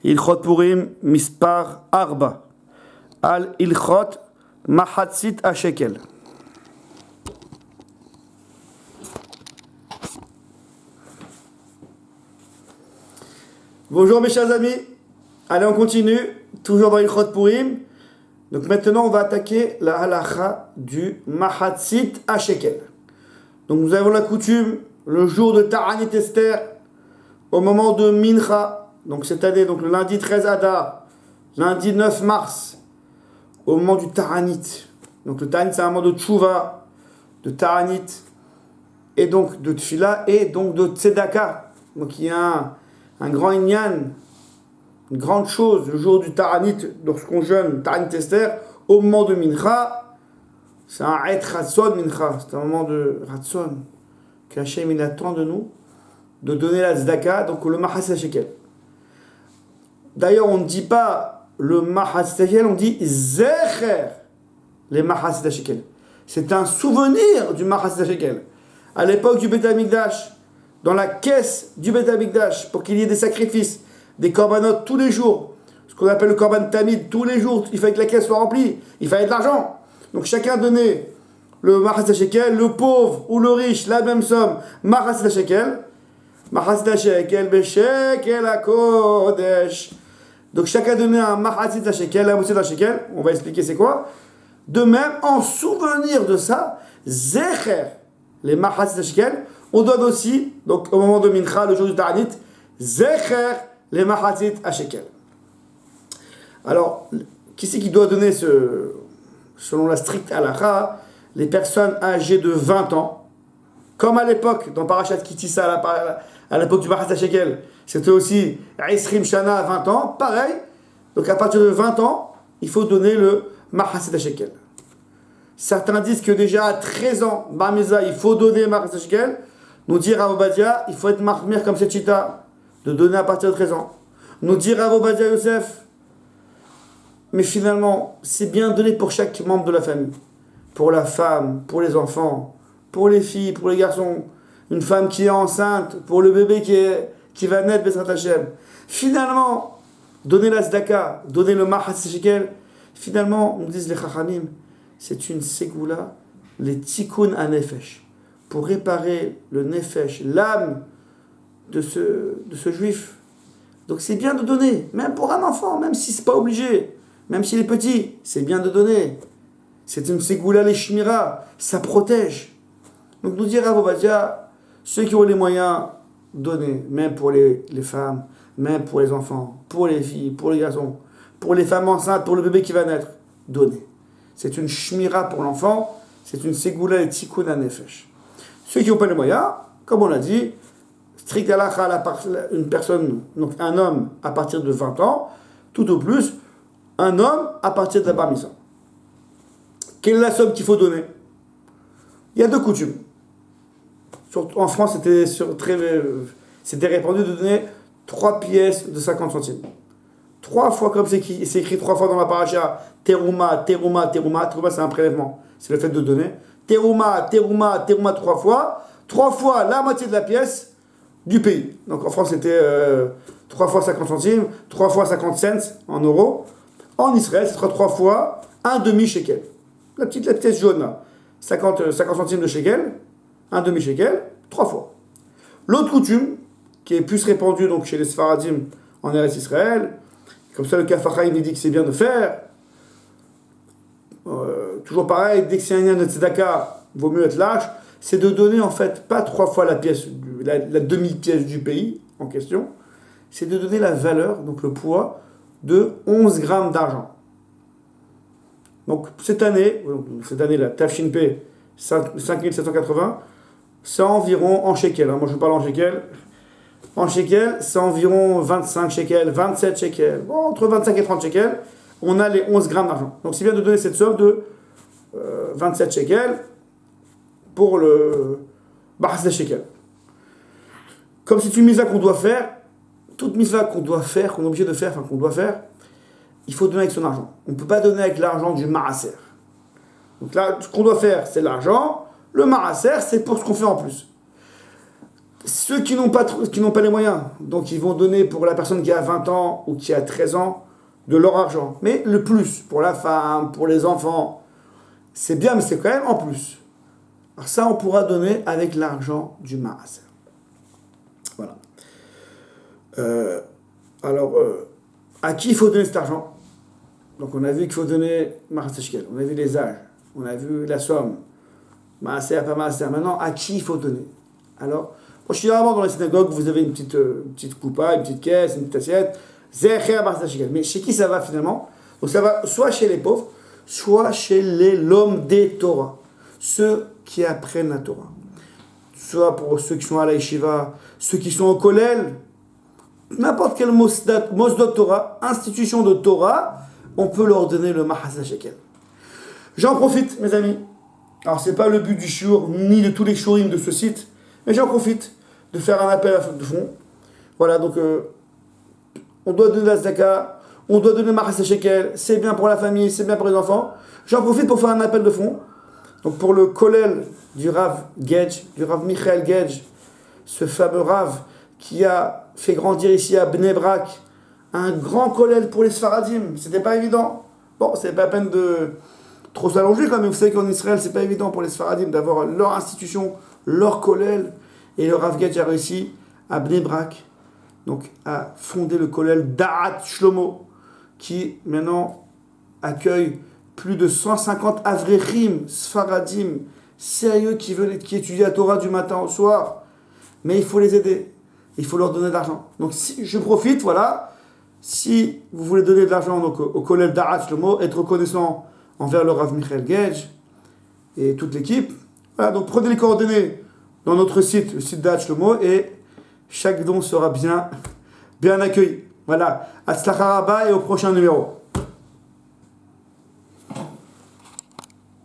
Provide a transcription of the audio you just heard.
Ilchot Purim Mispar Arba Al Ilchot Mahatzit Hashekel. Bonjour mes chers amis, allez on continue, toujours dans Ilchot Purim. Donc maintenant on va attaquer la halacha du Mahatzit Hashekel. Donc nous avons la coutume, le jour de Ta'anit Esther, au moment de Mincha, donc cette année, donc le lundi 13 Adar, lundi 9 mars, au moment du Ta'anit. Donc le Ta'anit c'est un moment de Tchouva, de Ta'anit, et donc de Tfila, et donc de Tzedaka. Donc il y a un grand inyan, une grande chose, le jour du Ta'anit, lorsqu'on jeûne, Ta'anit Esther, au moment de Mincha, c'est un Et Ratson Mincha, c'est un moment de Ratson, qu'Hachem il attend de nous, de donner la Tzedaka, donc le Mahatzit Hashekel. D'ailleurs, on ne dit pas le Mahatzit Hashekel, on dit Zecher, les Mahatzit Hashekel. C'est un souvenir du Mahatzit Hashekel. À l'époque du Beit HaMikdash, dans la caisse du Beit HaMikdash, pour qu'il y ait des sacrifices, des korbanot tous les jours, ce qu'on appelle le korban tamid, tous les jours, il fallait que la caisse soit remplie, il fallait de l'argent. Donc chacun donnait le Mahatzit Hashekel, le pauvre ou le riche, la même somme, Mahatzit Hashekel. Mahatzit Hashekel, Beshekel HaKodesh. Donc chacun donnait un Mahatzit Hashekel, un moitié d'un shekel, on va expliquer c'est quoi. De même, en souvenir de ça, Zecher, les Mahatzit Hashekel, on donne aussi, donc au moment de Mincha, le jour du Ta'anit, Zecher, les Mahatzit Hashekel. Alors, qui c'est qui doit donner selon la stricte halakha, les personnes âgées de 20 ans, comme à l'époque, dans Parashat Kitissa, à l'époque du Mahatzit Hashekel, c'était aussi Isrim Shana à 20 ans, pareil. Donc à partir de 20 ans, il faut donner le Mahatzit Hashekel. Certains disent que déjà à 13 ans, Bar Mitzvah, il faut donner le Mahatzit Hashekel. Nous dire Rav Ovadia, il faut être marmire comme cette chita, de donner à partir de 13 ans. Nous dire Rav Ovadia Yosef, mais finalement, c'est bien donné pour chaque membre de la famille. Pour la femme, pour les enfants, pour les filles, pour les garçons. Une femme qui est enceinte, pour le bébé qui va naître, Bezrat Hashem. Finalement, donner la tzedaka, donner le Mahatzit Hashekel, finalement, nous disent les Chachamim, c'est une ségoula, les tikkun hanefesh, pour réparer le nefesh, l'âme de ce juif. Donc c'est bien de donner, même pour un enfant, même si c'est pas obligé, même s'il est petit, c'est bien de donner. C'est une ségoula les shmira, ça protège. Donc nous dire à Rav Ovadia, ceux qui ont les moyens, donnez, même pour les femmes, même pour les enfants, pour les filles, pour les garçons, pour les femmes enceintes, pour le bébé qui va naître, donnez. C'est une shmira pour l'enfant, c'est une ségoula et tikkun hanefesh. Ceux qui n'ont pas les moyens, comme on l'a dit, strict halakha, une personne, donc un homme à partir de 20 ans, tout au plus, un homme à partir de la bar mitzvah. Quelle est la somme qu'il faut donner? Il y a deux coutumes. En France, c'était répandu de donner 3 pièces de 50 centimes. 3 fois, comme c'est écrit 3 fois dans la paracha, terouma, terouma, terouma. Terouma, c'est un prélèvement. C'est le fait de donner. Terouma, terouma, terouma 3 fois. 3 fois la moitié de la pièce du pays. Donc en France, c'était 3 fois 50 centimes, 3 fois 50 cents en euros. En Israël, ce sera 3 fois un demi-shekel. La pièce jaune là. 50 centimes de shekel, un demi-shekel, 3 fois. L'autre coutume, qui est plus répandue donc, chez les Sfaradim en Eretz Israël, comme ça le Kaf HaChaim dit que c'est bien de faire, toujours pareil, dès que c'est un lien de tzedaka, vaut mieux être lâche, c'est de donner en fait pas 3 fois la demi-pièce du pays en question, c'est de donner la valeur, donc le poids, de 11 grammes d'argent. Donc cette année-là, Tafshin P, 5780, c'est environ en shekel. Moi je parle en shekel. En shekel, c'est environ 25 shekels, 27 shekels. Bon, entre 25 et 30 shekels, on a les 11 grammes d'argent. Donc c'est bien de donner cette somme de 27 shekels pour le Mahatzit Hashekel. Comme c'est une mitzvah qu'on doit faire, toute mitzvah qu'on doit faire, qu'on est obligé de faire, qu'on doit faire, il faut donner avec son argent. On ne peut pas donner avec l'argent du maaser. Donc là, ce qu'on doit faire, c'est l'argent. Le maaser, c'est pour ce qu'on fait en plus. Ceux qui n'ont pas, qui n'ont pas les moyens, donc ils vont donner pour la personne qui a 20 ans ou qui a 13 ans de leur argent. Mais le plus, pour la femme, pour les enfants, c'est bien, mais c'est quand même en plus. Alors ça, on pourra donner avec l'argent du maaser. Voilà. À qui il faut donner cet argent? Donc on a vu qu'il faut donner maaser shekel, on a vu les âges, on a vu la somme, maaser, pas maaser. Maintenant, à qui il faut donner? Alors, généralement dans les synagogues, vous avez une petite coupa, une petite caisse, une petite assiette. Mais chez qui ça va finalement? Donc ça va soit chez les pauvres, soit chez les l'homme des Torah, ceux qui apprennent la Torah. Soit pour ceux qui sont à la yeshiva, ceux qui sont au kollel, n'importe quel mosdot Torah, institution de Torah, on peut leur donner le maaser shekel. J'en profite, mes amis. Alors c'est pas le but du shiur, ni de tous les shurim de ce site, mais j'en profite de faire un appel de fonds. Voilà, donc on doit donner la zaka, on doit donner le maaser shekel, c'est bien pour la famille, c'est bien pour les enfants. J'en profite pour faire un appel de fonds. Donc pour le kollel du Rav Gedge, du Rav Michael Gedge, ce fameux Rav qui a fait grandir ici à Bnei Brak, un grand kollel pour les Sfaradim, c'était pas évident. Bon, c'est pas la peine de trop s'allonger quand même, vous savez qu'en Israël, c'est pas évident pour les Sfaradim d'avoir leur institution, leur kollel, et le Rav Gedge a réussi à Bnei Brak, donc à fonder le kollel Da'at Shlomo, qui maintenant accueille plus de 150 avrechim, sfaradim, sérieux, qui étudient la Torah du matin au soir. Mais il faut les aider. Il faut leur donner de l'argent. Donc si je profite, voilà, si vous voulez donner de l'argent donc, au kollel Da'at Shlomo, être reconnaissant envers le Rav Michael Gedge et toute l'équipe, voilà, donc prenez les coordonnées dans notre site, le site Da'at Shlomo, et chaque don sera bien accueilli. Voilà, Hatzlacha Rabba et au prochain numéro.